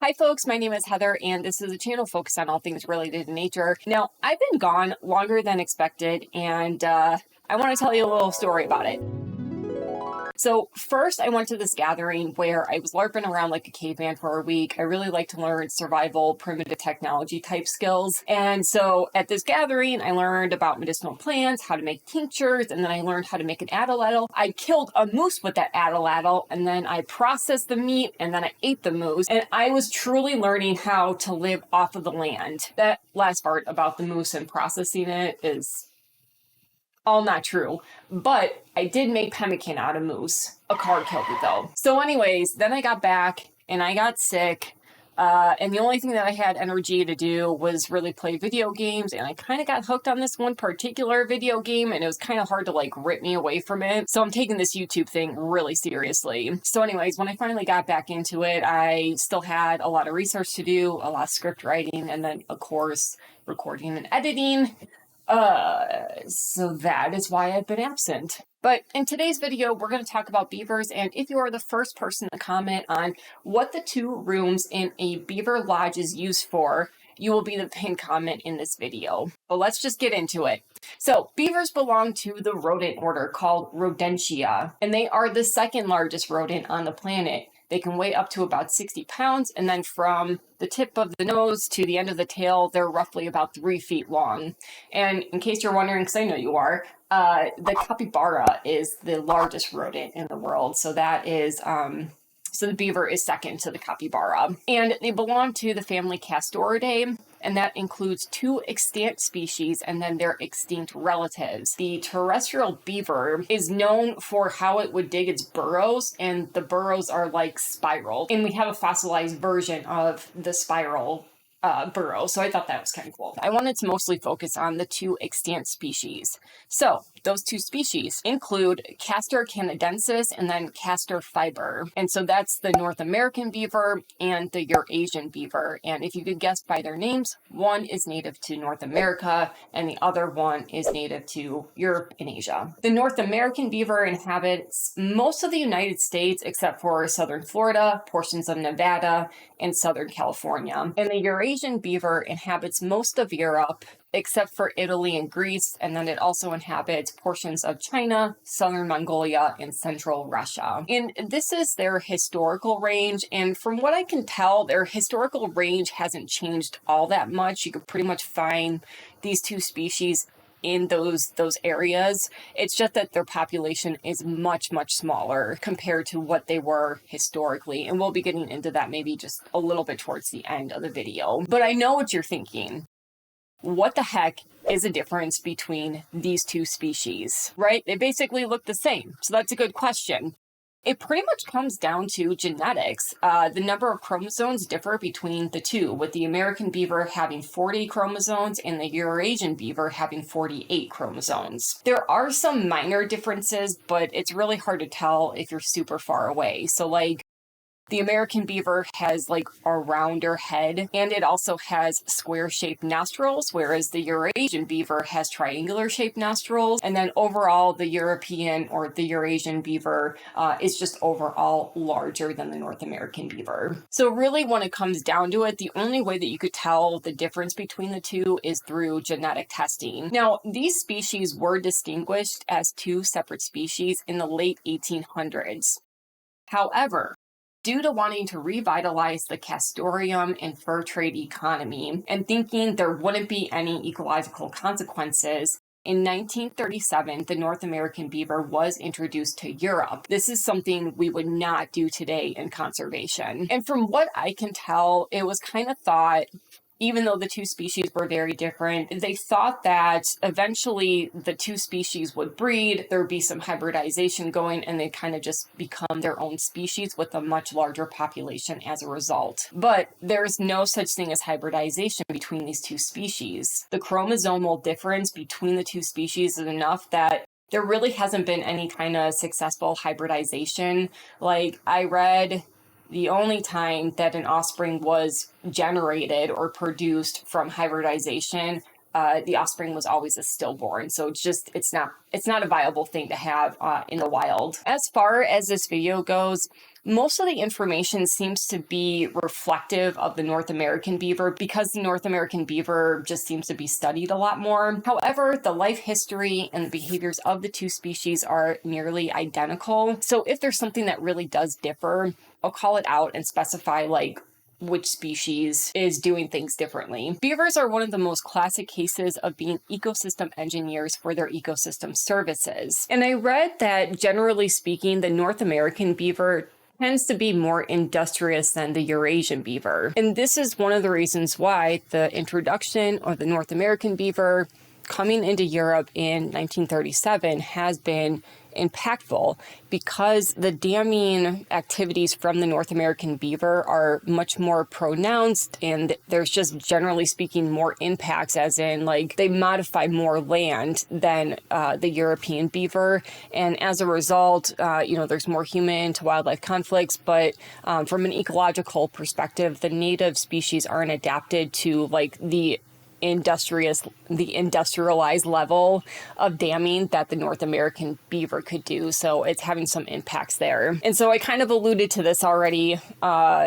Hi folks, my name is Heather and this is a channel focused on all things related to nature. Now, I've been gone longer than expected and I want to tell you a little story about it. So first I went to this gathering where I was LARPing around like a caveman for a week. I really like to learn survival, primitive technology type skills. And so at this gathering, I learned about medicinal plants, how to make tinctures, and then I learned how to make an atlatl. I killed a moose with that atlatl, and then I processed the meat, and then I ate the moose. And I was truly learning how to live off of the land. That last part about the moose and processing it is all not true, but I did make pemmican out of moose. A car killed it though. So anyways, then I got back and I got sick. And the only thing that I had energy to do was really play video games. And I kind of got hooked on this one particular video game and it was kind of hard to like rip me away from it. So I'm taking this YouTube thing really seriously. So anyways, when I finally got back into it, I still had a lot of research to do, a lot of script writing, and then of course, recording and editing. So that is why I've been absent. But in today's video, we're going to talk about beavers, and if you are the first person to comment on what the 2 rooms in a beaver lodge is used for, you will be the pinned comment in this video. But let's just get into it. So beavers belong to the rodent order called Rodentia, and they are the second largest rodent on the planet. They can weigh up to about 60 pounds, and then from the tip of the nose to the end of the tail, they're roughly about 3 feet long. And in case you're wondering, because I know you are, the capybara is the largest rodent in the world. So that is, so the beaver is second to the capybara. And they belong to the family Castoreum, and that includes 2 extant species and then their extinct relatives. The terrestrial beaver is known for how it would dig its burrows, and the burrows are like spiral. And we have a fossilized version of the spiral burrow, so I thought that was kind of cool. I wanted to mostly focus on the 2 extant species. So those 2 species include Castor canadensis and then Castor fiber. And so that's the North American beaver and the Eurasian beaver. And if you could guess by their names, one is native to North America and the other one is native to Europe and Asia. The North American beaver inhabits most of the United States except for southern Florida, portions of Nevada, and southern California. And the Eurasian beaver inhabits most of Europe except for Italy and Greece, and then it also inhabits portions of China, southern Mongolia, and central Russia. And this is their historical range, and from what I can tell, their historical range hasn't changed all that much. You could pretty much find these 2 species in those areas. It's just that their population is much smaller compared to what they were historically, and we'll be getting into that maybe just a little bit towards the end of the video. But I know what you're thinking. What the heck is the difference between these 2 species, right? They basically look the same, so that's a good question. It pretty much comes down to genetics. The number of chromosomes differ between the 2, with the American beaver having 40 chromosomes and the Eurasian beaver having 48 chromosomes. There are some minor differences, but it's really hard to tell if you're super far away. So like, the American beaver has like a rounder head, and it also has square-shaped nostrils, whereas the Eurasian beaver has triangular-shaped nostrils. And then overall, the European or the Eurasian beaver is just overall larger than the North American beaver. So really, when it comes down to it, the only way that you could tell the difference between the 2 is through genetic testing. Now, these species were distinguished as 2 separate species in the late 1800s. However, due to wanting to revitalize the Castoreum and fur trade economy and thinking there wouldn't be any ecological consequences, in 1937, the North American beaver was introduced to Europe. This is something we would not do today in conservation. And from what I can tell, it was kind of thought, even though the 2 species were very different, they thought that eventually the 2 species would breed, there would be some hybridization going, and they'd kind of just become their own species with a much larger population as a result. But there's no such thing as hybridization between these 2 species. The chromosomal difference between the 2 species is enough that there really hasn't been any kind of successful hybridization. Like, I read the only time that an offspring was generated or produced from hybridization, the offspring was always a stillborn. So it's not a viable thing to have in the wild. As far as this video goes, Most of the information seems to be reflective of the North American beaver because the North American beaver just seems to be studied a lot more. However, the life history and the behaviors of the two species are nearly identical. So if there's something that really does differ, I'll call it out and specify like which species is doing things differently. Beavers are one of the most classic cases of being ecosystem engineers for their ecosystem services. And I read that generally speaking, the North American beaver tends to be more industrious than the Eurasian beaver. And this is one of the reasons why the introduction of the North American beaver coming into Europe in 1937 has been impactful because the damming activities from the North American beaver are much more pronounced, and there's just generally speaking more impacts, as in like they modify more land than the European beaver, and as a result there's more human to wildlife conflicts, but from an ecological perspective, the native species aren't adapted to like the industrialized level of damming that the North American beaver could do. So it's having some impacts there. And so I kind of alluded to this already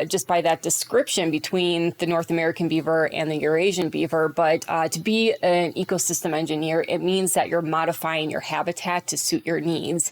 just by that description between the North American beaver and the Eurasian beaver. But to be an ecosystem engineer, it means that you're modifying your habitat to suit your needs.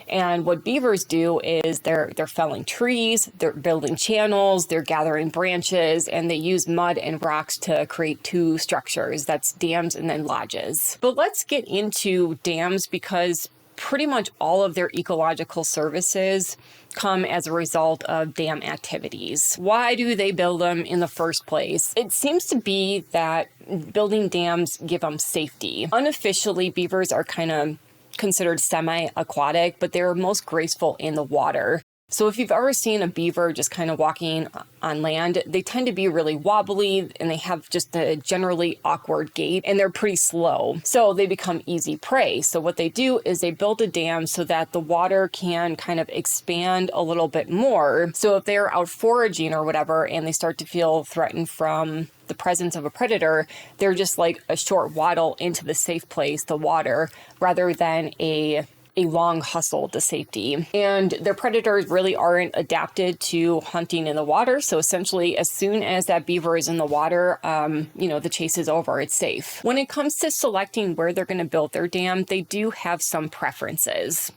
And what beavers do is they're felling trees, they're building channels, they're gathering branches, and they use mud and rocks to create two structures. That's dams and then lodges. But let's get into dams because pretty much all of their ecological services come as a result of dam activities. Why do they build them in the first place? It seems to be that building dams give them safety. Unofficially, beavers are kind of considered semi-aquatic, but they're most graceful in the water. So if you've ever seen a beaver just kind of walking on land, they tend to be really wobbly and they have just a generally awkward gait and they're pretty slow. So they become easy prey. So what they do is they build a dam so that the water can kind of expand a little bit more. So if they're out foraging or whatever and they start to feel threatened from the presence of a predator, they're just like a short waddle into the safe place, the water, rather than a long hustle to safety. And their predators really aren't adapted to hunting in the water. So essentially, as soon as that beaver is in the water, the chase is over. It's safe. When it comes to selecting where they're going to build their dam, they do have some preferences.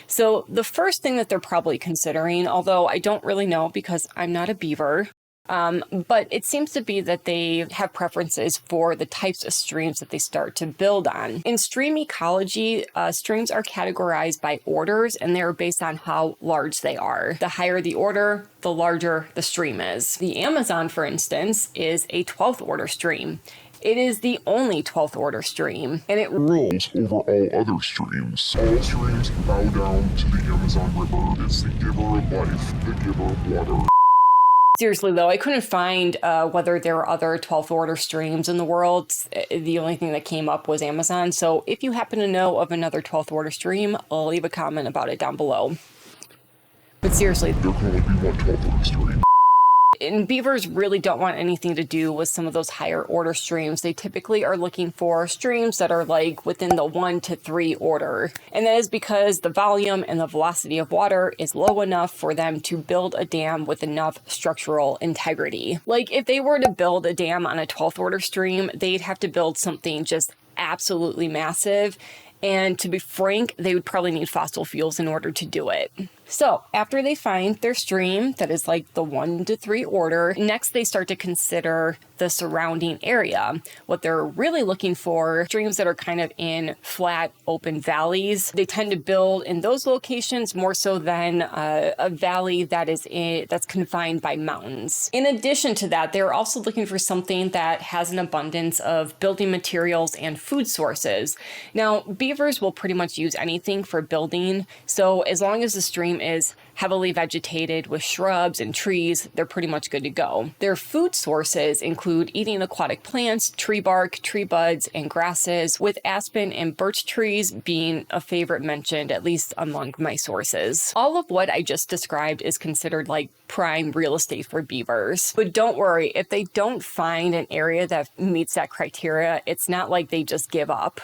So the first thing that they're probably considering, although I don't really know because I'm not a beaver, but it seems to be that they have preferences for the types of streams that they start to build on. In stream ecology, streams are categorized by orders, and they're based on how large they are. The higher the order, the larger the stream is. The Amazon, for instance, is a 12th order stream. It is the only 12th order stream, and it rules over all other streams. All streams bow down to the Amazon River. It's the giver of life, the giver of water. Seriously, though, I couldn't find whether there are other 12th order streams in the world. The only thing that came up was Amazon. So if you happen to know of another 12th order stream, I'll leave a comment about it down below. But seriously, there can only be one 12th order stream. And beavers really don't want anything to do with some of those higher order streams. They typically are looking for streams that are like within the 1 to 3 order. And that is because the volume and the velocity of water is low enough for them to build a dam with enough structural integrity. Like if they were to build a dam on a 12th order stream, they'd have to build something just absolutely massive. And to be frank, they would probably need fossil fuels in order to do it. So after they find their stream that is like the 1 to 3 order, next they start to consider the surrounding area. What they're really looking for, streams that are kind of in flat, open valleys. They tend to build in those locations more so than a valley that's confined by mountains. In addition to that, they're also looking for something that has an abundance of building materials and food sources. Now, beavers will pretty much use anything for building, so as long as the stream is heavily vegetated with shrubs and trees, they're pretty much good to go. Their food sources include eating aquatic plants, tree bark, tree buds, and grasses, with aspen and birch trees being a favorite mentioned, at least among my sources. All of what I just described is considered like prime real estate for beavers. But don't worry, if they don't find an area that meets that criteria, it's not like they just give up.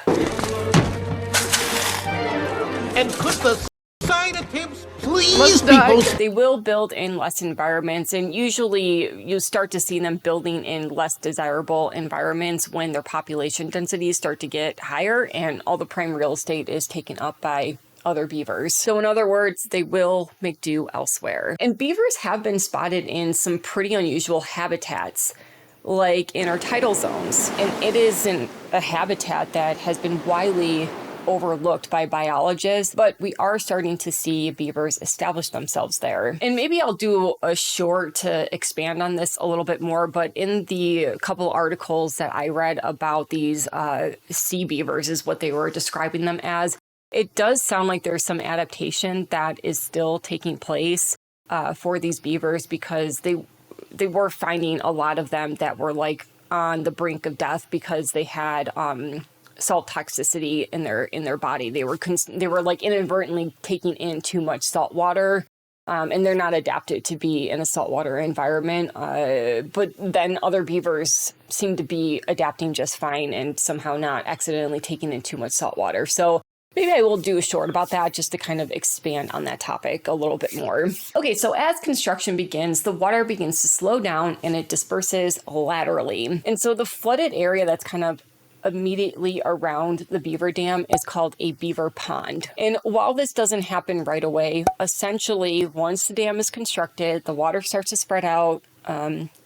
And could the side attempts Please, people. They will build in less environments, and usually you start to see them building in less desirable environments when their population densities start to get higher and all the prime real estate is taken up by other beavers. So in other words, they will make do elsewhere. And beavers have been spotted in some pretty unusual habitats, like in our tidal zones. And it is a habitat that has been widely overlooked by biologists, but we are starting to see beavers establish themselves there. And maybe I'll do a short to expand on this a little bit more, but in the couple articles that I read about these sea beavers is what they were describing them as, it does sound like there's some adaptation that is still taking place for these beavers, because they were finding a lot of them that were like on the brink of death because they had salt toxicity in their body. They were like inadvertently taking in too much salt water, and they're not adapted to be in a saltwater environment. But then other beavers seem to be adapting just fine and somehow not accidentally taking in too much salt water. So maybe I will do a short about that just to kind of expand on that topic a little bit more. Okay, so as construction begins, the water begins to slow down and it disperses laterally. And so the flooded area that's kind of immediately around the beaver dam is called a beaver pond. And while this doesn't happen right away, essentially once the dam is constructed, the water starts to spread out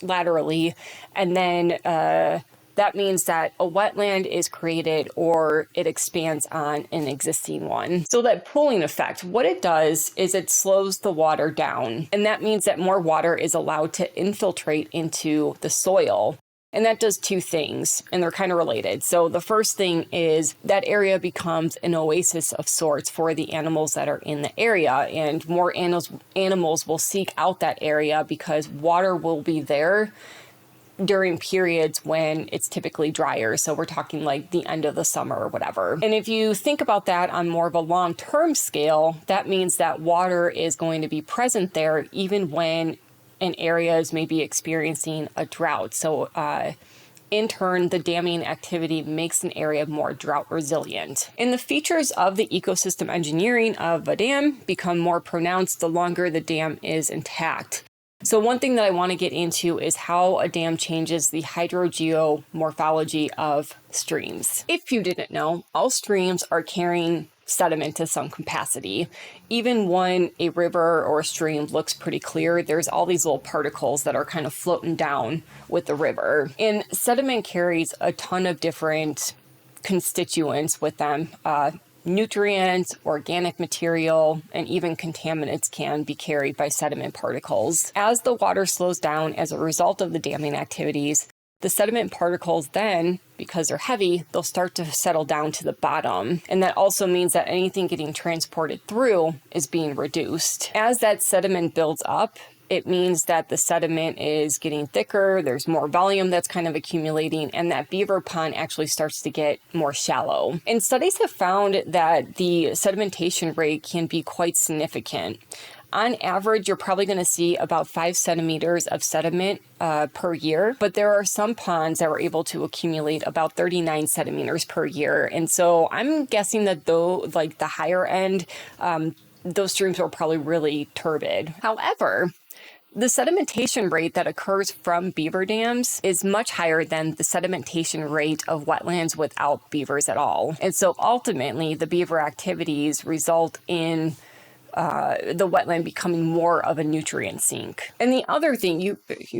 laterally, and then that means that a wetland is created or it expands on an existing one. So that pooling effect, what it does is it slows the water down, and that means that more water is allowed to infiltrate into the soil. And that does two things, and they're kind of related. So the first thing is that area becomes an oasis of sorts for the animals that are in the area, and more animals will seek out that area because water will be there during periods when it's typically drier. So we're talking like the end of the summer or whatever. And if you think about that on more of a long-term scale, that means that water is going to be present there even when an area is maybe experiencing a drought. So in turn, the damming activity makes an area more drought resilient. And the features of the ecosystem engineering of a dam become more pronounced the longer the dam is intact. So one thing that I want to get into is how a dam changes the hydrogeomorphology of streams. If you didn't know, all streams are carrying sediment to some capacity. Even when a river or a stream looks pretty clear, there's all these little particles that are kind of floating down with the river. And sediment carries a ton of different constituents with them. Nutrients, organic material, and even contaminants can be carried by sediment particles. As the water slows down as a result of the damming activities, the sediment particles then, because they're heavy, they'll start to settle down to the bottom. And that also means that anything getting transported through is being reduced. As that sediment builds up, it means that the sediment is getting thicker, there's more volume that's kind of accumulating, and that beaver pond actually starts to get more shallow. And studies have found that the sedimentation rate can be quite significant. On average, you're probably going to see about 5 centimeters of sediment per year, but there are some ponds that were able to accumulate about 39 centimeters per year. And so I'm guessing that though, like the higher end, those streams are probably really turbid. However, the sedimentation rate that occurs from beaver dams is much higher than the sedimentation rate of wetlands without beavers at all. And so ultimately, the beaver activities result in the wetland becoming more of a nutrient sink. And the other thing, you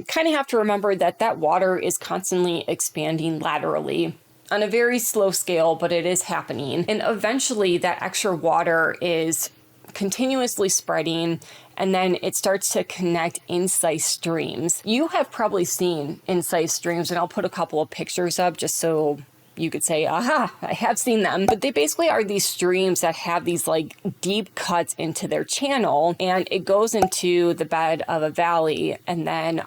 kind of have to remember that water is constantly expanding laterally on a very slow scale, but it is happening. And eventually that extra water is continuously spreading, and then it starts to connect incised streams. You have probably seen incised streams, and I'll put a couple of pictures up just so you could say, aha, I have seen them. But they basically are these streams that have these like deep cuts into their channel, and it goes into the bed of a valley, and then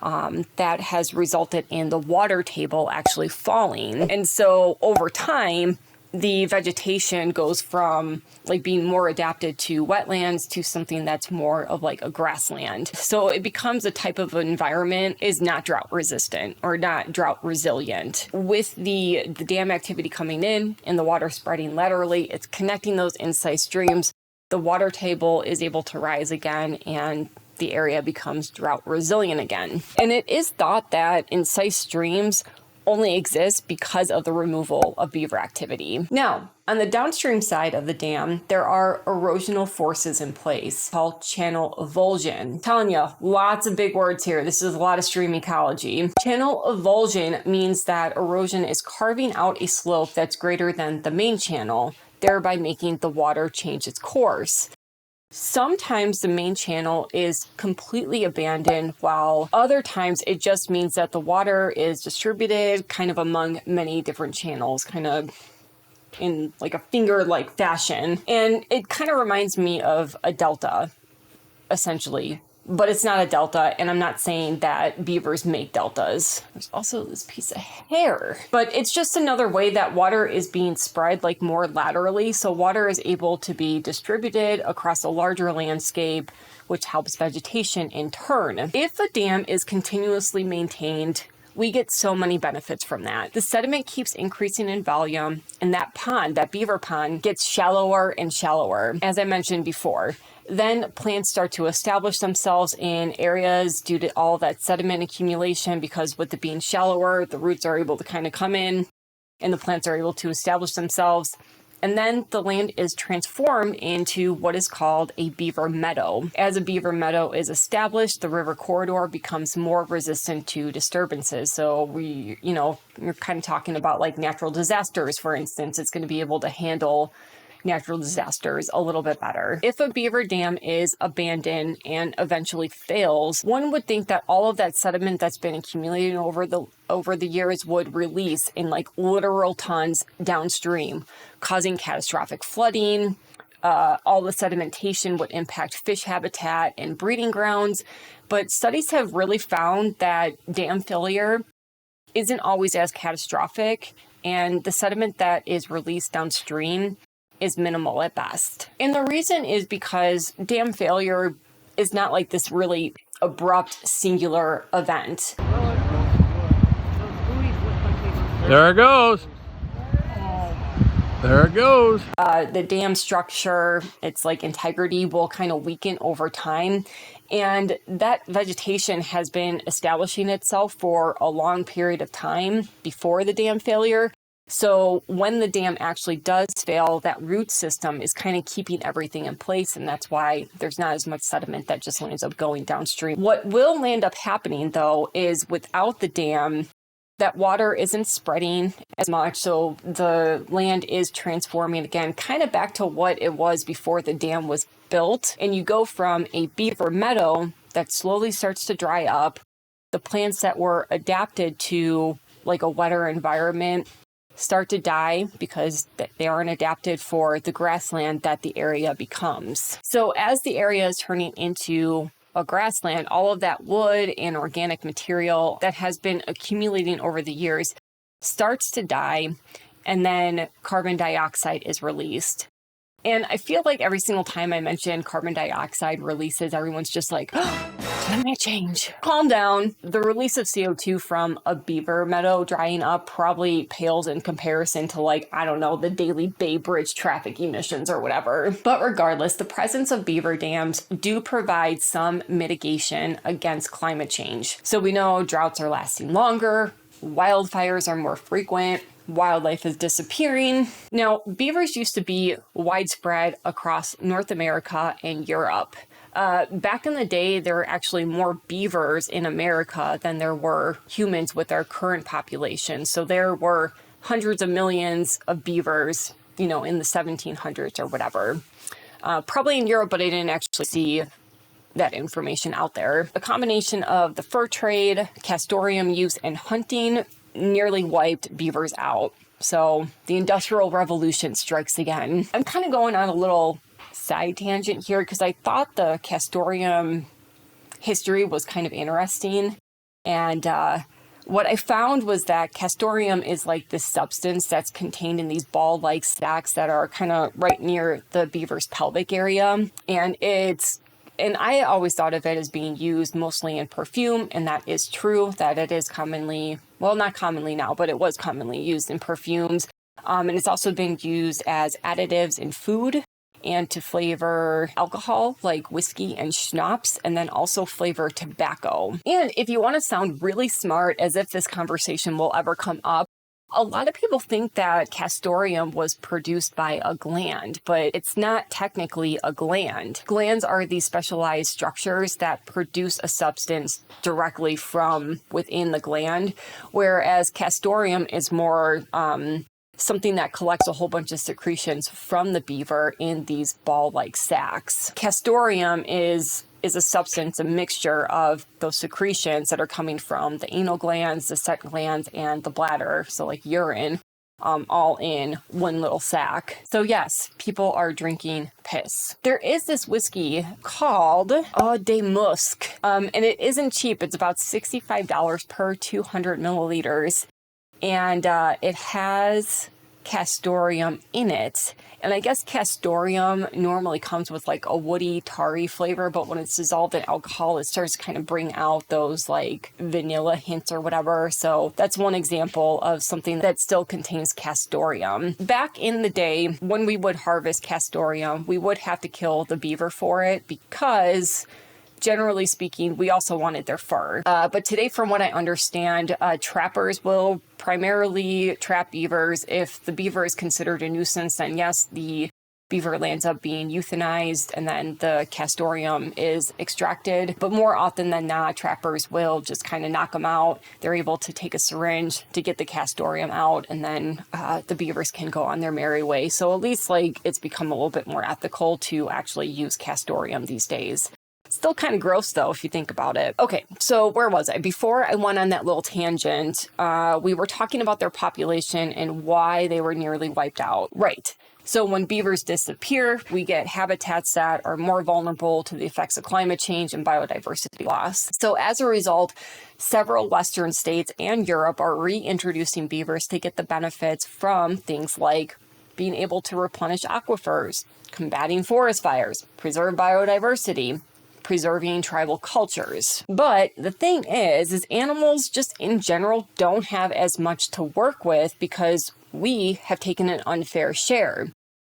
that has resulted in the water table actually falling. And so over time, the vegetation goes from like being more adapted to wetlands to something that's more of like a grassland. So it becomes a type of environment is not drought resistant or not drought resilient. With the dam activity coming in and the water spreading laterally, it's connecting those incised streams. the water table is able to rise again and the area becomes drought resilient again. And it is thought that incised streams only exist because of the removal of beaver activity. Now, on the downstream side of the dam, there are erosional forces in place called channel avulsion. I'm telling you, lots of big words here. This is a lot of stream ecology. Channel avulsion means that erosion is carving out a slope that's greater than the main channel, thereby making the water change its course. Sometimes the main channel is completely abandoned, while other times it just means that the water is distributed kind of among many different channels, kind of in like a finger-like fashion. And it kind of reminds me of a delta, essentially. But it's not a delta, and I'm not saying that beavers make deltas. There's also this piece of hair. But it's just another way that water is being spread like more laterally, so water is able to be distributed across a larger landscape, which helps vegetation in turn. If a dam is continuously maintained, we get so many benefits from that. The sediment keeps increasing in volume, and that pond, that beaver pond, gets shallower and shallower, as I mentioned before. Then plants start to establish themselves in areas due to all that sediment accumulation, because with it being shallower, the roots are able to kind of come in and the plants are able to establish themselves. And then the land is transformed into what is called a beaver meadow. As a beaver meadow is established, the river corridor becomes more resistant to disturbances. So we're kind of talking about like natural disasters, for instance. It's going to be able to handle natural disasters a little bit better. If a beaver dam is abandoned and eventually fails, one would think that all of that sediment that's been accumulating over the years would release in like literal tons downstream, causing catastrophic flooding. All the sedimentation would impact fish habitat and breeding grounds. But studies have really found that dam failure isn't always as catastrophic, and the sediment that is released downstream is minimal at best. And the reason is because dam failure is not like this really abrupt singular event. There it goes. There it goes. The dam structure, its like integrity will kind of weaken over time. And that vegetation has been establishing itself for a long period of time before the dam failure. So when the dam actually does fail, that root system is kind of keeping everything in place, and that's why there's not as much sediment that just ends up going downstream. What will end up happening, though, is without the dam, that water isn't spreading as much, so the land is transforming again, kind of back to what it was before the dam was built, and you go from a beaver meadow that slowly starts to dry up. The plants that were adapted to like a wetter environment start to die because they aren't adapted for the grassland that the area becomes. So as the area is turning into a grassland, all of that wood and organic material that has been accumulating over the years starts to die, and then carbon dioxide is released. And I feel like every single time I mention carbon dioxide releases, everyone's just like, oh, climate change. Calm down. The release of CO2 from a beaver meadow drying up probably pales in comparison to like, I don't know, the daily Bay Bridge traffic emissions or whatever. But regardless, the presence of beaver dams do provide some mitigation against climate change. So we know droughts are lasting longer, wildfires are more frequent, wildlife is disappearing. Now, beavers used to be widespread across North America and Europe. Back in the day, there were actually more beavers in America than there were humans with our current population. So there were hundreds of millions of beavers, in the 1700s or whatever. Probably in Europe, but I didn't actually see that information out there. A combination of the fur trade, Castoreum use, and hunting nearly wiped beavers out. So the Industrial Revolution strikes again. I'm kind of going on a little side tangent here because I thought the Castoreum history was kind of interesting. And what I found was that Castoreum is like this substance that's contained in these ball-like sacs that are kind of right near the beaver's pelvic area. And I always thought of it as being used mostly in perfume, and that is true, that it is commonly, well, not commonly now, but it was commonly used in perfumes. And it's also been used as additives in food. and to flavor alcohol like whiskey and schnapps, and then also flavor tobacco. And if you want to sound really smart, as if this conversation will ever come up, a lot of people think that Castoreum was produced by a gland, but it's not technically a gland. Glands are these specialized structures that produce a substance directly from within the gland, whereas Castoreum is more something that collects a whole bunch of secretions from the beaver in these ball-like sacs. Castoreum is a substance, a mixture of those secretions that are coming from the anal glands, the scent glands, and the bladder, so like urine, all in one little sac. So yes, people are drinking piss. There is this whiskey called de Musc, and it isn't cheap. It's about $65 per 200 milliliters, and it has Castoreum in it. And I guess Castoreum normally comes with like a woody, tarry flavor, but when it's dissolved in alcohol, it starts to kind of bring out those like vanilla hints or whatever. So that's one example of something that still contains Castoreum. Back in the day, when we would harvest Castoreum, we would have to kill the beaver for it because, generally speaking, we also wanted their fur. But today, from what I understand, trappers will primarily trap beavers. If the beaver is considered a nuisance, then yes, the beaver lands up being euthanized and then the Castoreum is extracted. But more often than not, trappers will just kind of knock them out. They're able to take a syringe to get the Castoreum out, and then the beavers can go on their merry way. So at least like it's become a little bit more ethical to actually use Castoreum these days. Still kind of gross, though, if you think about it. Okay, so where was I? Before I went on that little tangent, we were talking about their population and why they were nearly wiped out. Right. So when beavers disappear, we get habitats that are more vulnerable to the effects of climate change and biodiversity loss. So as a result, several Western states and Europe are reintroducing beavers to get the benefits from things like being able to replenish aquifers, combating forest fires, preserve biodiversity, preserving tribal cultures. But the thing is animals just in general don't have as much to work with because we have taken an unfair share.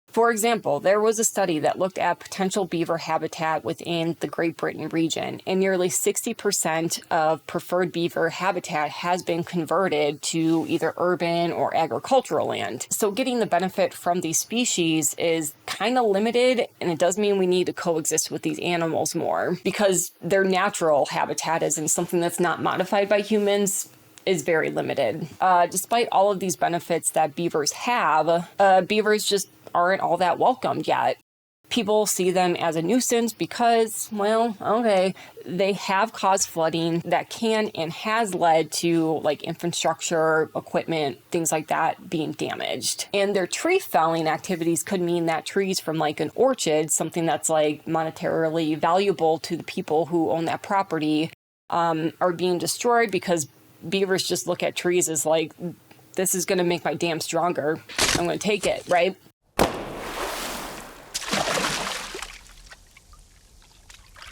For example, there was a study that looked at potential beaver habitat within the Great Britain region, and nearly 60% of preferred beaver habitat has been converted to either urban or agricultural land. So getting the benefit from these species is kind of limited, and it does mean we need to coexist with these animals more because their natural habitat is in something that's not modified by humans is very limited. Despite all of these benefits that beavers have, beavers just aren't all that welcomed yet. People see them as a nuisance because, well, okay, they have caused flooding that can and has led to like infrastructure, equipment, things like that being damaged. And their tree felling activities could mean that trees from like an orchard, something that's like monetarily valuable to the people who own that property, are being destroyed because beavers just look at trees as like, this is going to make my dam stronger. I'm going to take it, right?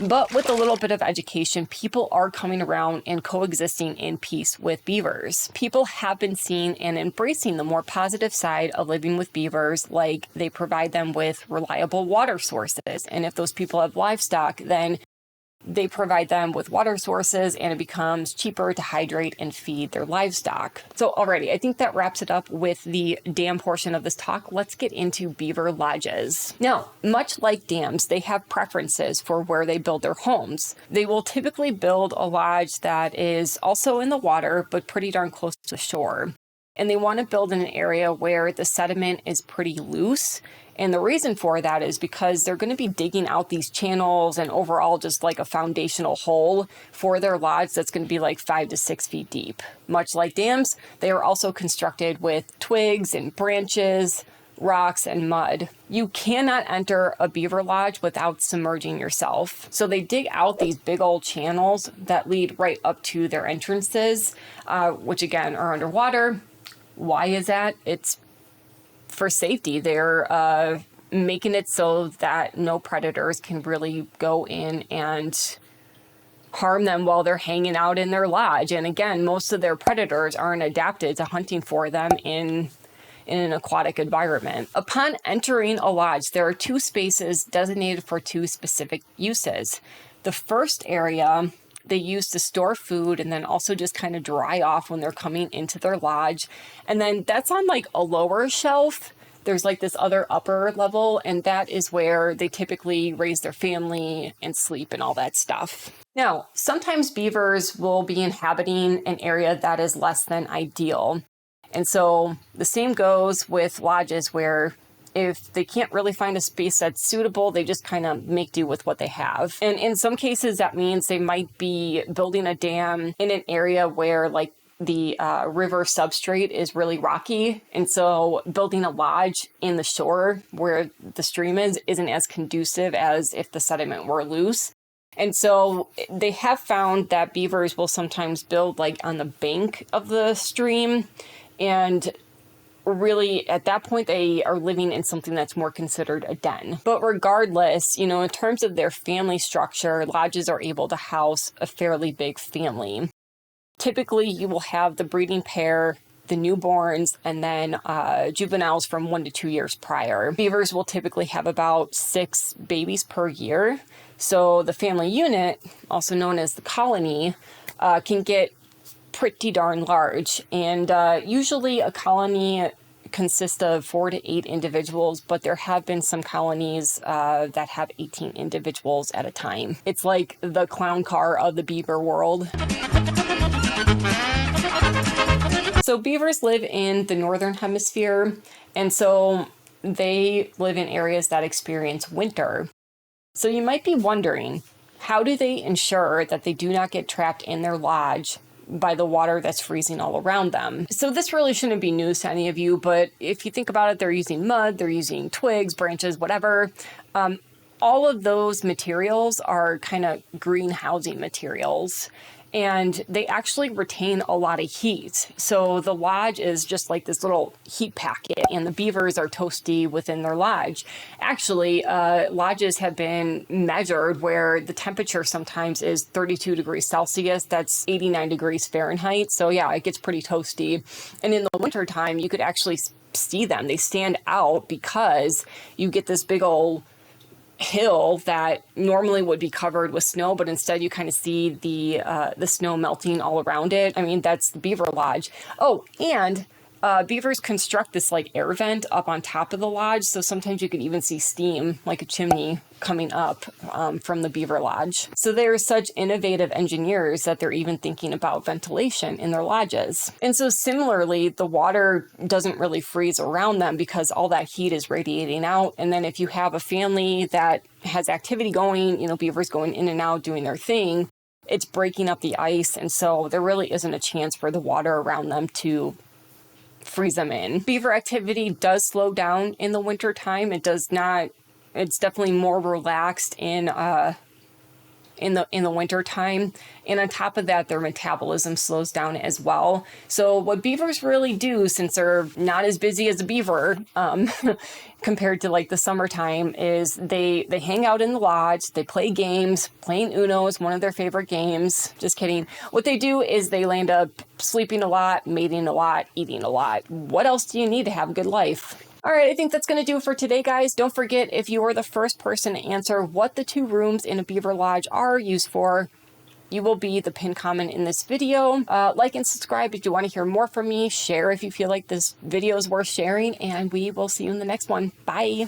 But with a little bit of education, people are coming around and coexisting in peace with beavers. People have been seeing and embracing the more positive side of living with beavers, like they provide them with reliable water sources. And if those people have livestock, then they provide them with water sources and it becomes cheaper to hydrate and feed their livestock. So alrighty, I think that wraps it up with the dam portion of this talk. Let's get into beaver lodges. Now, much like dams, they have preferences for where they build their homes. They will typically build a lodge that is also in the water, but pretty darn close to the shore. And they want to build in an area where the sediment is pretty loose. And the reason for that is because they're going to be digging out these channels and overall just like a foundational hole for their lodge that's going to be like 5 to 6 feet deep. Much like dams, they are also constructed with twigs and branches, rocks, and mud. You cannot enter a beaver lodge without submerging yourself. So they dig out these big old channels that lead right up to their entrances, which again are underwater. Why is that? It's for safety. They're making it so that no predators can really go in and harm them while they're hanging out in their lodge. And again, most of their predators aren't adapted to hunting for them in in an aquatic environment. Upon entering a lodge, there are 2 spaces designated for 2 specific uses. The first area they use to store food and then also just kind of dry off when they're coming into their lodge. And then that's on like a lower shelf. There's like this other upper level, and that is where they typically raise their family and sleep and all that stuff. Now, sometimes beavers will be inhabiting an area that is less than ideal. And so the same goes with lodges where if they can't really find a space that's suitable, they just kind of make do with what they have. And in some cases, that means they might be building a dam in an area where like the river substrate is really rocky. And so building a lodge in the shore where the stream isn't as conducive as if the sediment were loose. And so they have found that beavers will sometimes build like on the bank of the stream, and really at that point they are living in something that's more considered a den. But regardless, you know, in terms of their family structure, lodges are able to house a fairly big family. Typically you will have the breeding pair, the newborns, and then juveniles from 1 to 2 years prior. Beavers will typically have about 6 babies per year. So the family unit, also known as the colony, can get pretty darn large. And usually a colony consists of 4 to 8 individuals, but there have been some colonies that have 18 individuals at a time. It's like the clown car of the beaver world. So beavers live in the northern hemisphere, and so they live in areas that experience winter. So you might be wondering, how do they ensure that they do not get trapped in their lodge by the water that's freezing all around them? So this really shouldn't be news to any of you, but if you think about it, they're using mud, they're using twigs, branches, whatever. All of those materials are kind of greenhousing materials, and they actually retain a lot of heat. So the lodge is just like this little heat packet, and the beavers are toasty within their lodge. Actually, lodges have been measured where the temperature sometimes is 32 degrees Celsius. That's 89 degrees Fahrenheit. So yeah, it gets pretty toasty. And in the wintertime, you could actually see them. They stand out because you get this big old hill that normally would be covered with snow, but instead you kind of see the snow melting all around it. I mean, that's the beaver lodge. Oh, and beavers construct this like air vent up on top of the lodge, so sometimes you can even see steam, like a chimney, coming up from the beaver lodge. So they're such innovative engineers that they're even thinking about ventilation in their lodges. And so similarly, the water doesn't really freeze around them because all that heat is radiating out. And then if you have a family that has activity going, you know, beavers going in and out doing their thing, it's breaking up the ice. And so there really isn't a chance for the water around them to freeze them in. Beaver activity does slow down in the winter time. It does not. It's definitely more relaxed in the winter time. And on top of that, their metabolism slows down as well. So what beavers really do, since they're not as busy as a beaver compared to like the summertime, is they hang out in the lodge, they play games. Playing Uno is one of their favorite games. Just kidding. What they do is they land up sleeping a lot, mating a lot, eating a lot. What else do you need to have a good life? All right, I think that's going to do it for today, guys. Don't forget, if you are the first person to answer what the 2 rooms in a beaver lodge are used for, you will be the pinned comment in this video. Like and subscribe if you want to hear more from me. Share if you feel like this video is worth sharing, and we will see you in the next one. Bye.